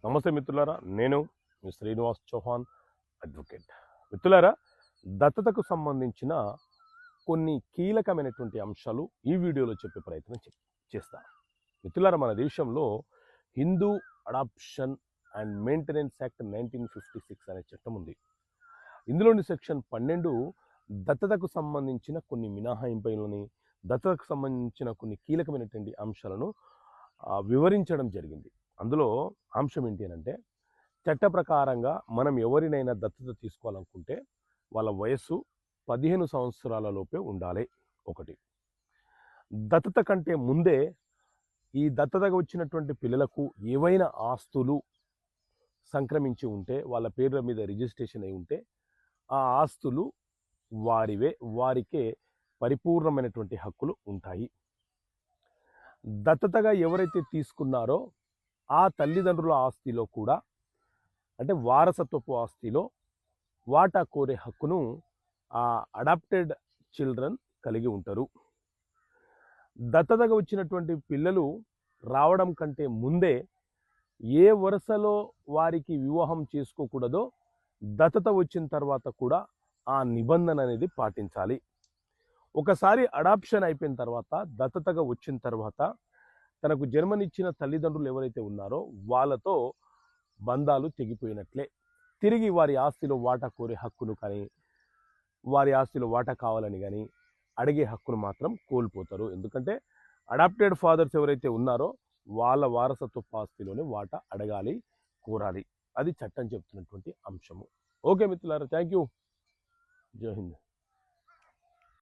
నమస్తే మిత్రులారా, నేను మీ శ్రీనివాస్ చౌహాన్ అడ్వకేట్. మిత్రులారా, దత్తతకు సంబంధించిన కొన్ని కీలకమైనటువంటి అంశాలు ఈ వీడియోలో చెప్పే ప్రయత్నం చేస్తా. మిత్రులారా, మన దేశంలో Hindu adoption and maintenance act 1956 అనే చట్టం ఉంది. ఇందులోని సెక్షన్ 12 దత్తతకు సంబంధించిన కొన్ని మినహాయింపులని, దత్తతకు సంబంధించిన కొన్ని కీలకమైనటువంటి అంశాలను వివరించడం జరిగింది. అందులో అంశం ఏంటి అంటే, చట్ట ప్రకారంగా మనం ఎవరినైనా దత్తత తీసుకోవాలనుకుంటే వాళ్ళ వయస్సు 15 సంవత్సరాల లోపే ఉండాలి. ఒకటి, దత్తత కంటే ముందే ఈ దత్తతగా వచ్చినటువంటి పిల్లలకు ఏవైనా ఆస్తులు సంక్రమించి ఉంటే, వాళ్ళ పేర్ల మీద రిజిస్ట్రేషన్ అయి ఉంటే, ఆ ఆస్తులు వారికే పరిపూర్ణమైనటువంటి హక్కులు ఉంటాయి. దత్తతగా ఎవరైతే తీసుకున్నారో ఆ తల్లిదండ్రుల ఆస్తిలో కూడా, అంటే వారసత్వపు ఆస్తిలో వాటా కోరే హక్కును ఆ అడాప్టెడ్ చిల్డ్రన్ కలిగి ఉంటారు. దత్తతగా వచ్చినటువంటి పిల్లలు రావడం కంటే ముందే ఏ వరుసలో వారికి వివాహం చేసుకోకూడదో దత్తత వచ్చిన తర్వాత కూడా ఆ నిబంధన అనేది పాటించాలి. ఒకసారి అడాప్షన్ అయిపోయిన తర్వాత, దత్తతగా వచ్చిన తర్వాత తనకు జన్మనిచ్చిన తల్లిదండ్రులు ఎవరైతే ఉన్నారో వాళ్ళతో బంధాలు తెగిపోయినట్లే. తిరిగి వారి ఆస్తిలో వాటా కోరే హక్కును కానీ, వారి ఆస్తిలో వాటా కావాలని కానీ అడిగే హక్కును మాత్రం కోల్పోతారు. ఎందుకంటే అడాప్టెడ్ ఫాదర్స్ ఎవరైతే ఉన్నారో వాళ్ళ వారసత్వ ఆస్తిలోనే వాటా అడగాలి, కోరాలి. అది చట్టం చెప్తున్నటువంటి అంశము. ఓకే మిత్రులారా, థ్యాంక్ యూ. జై హింద్.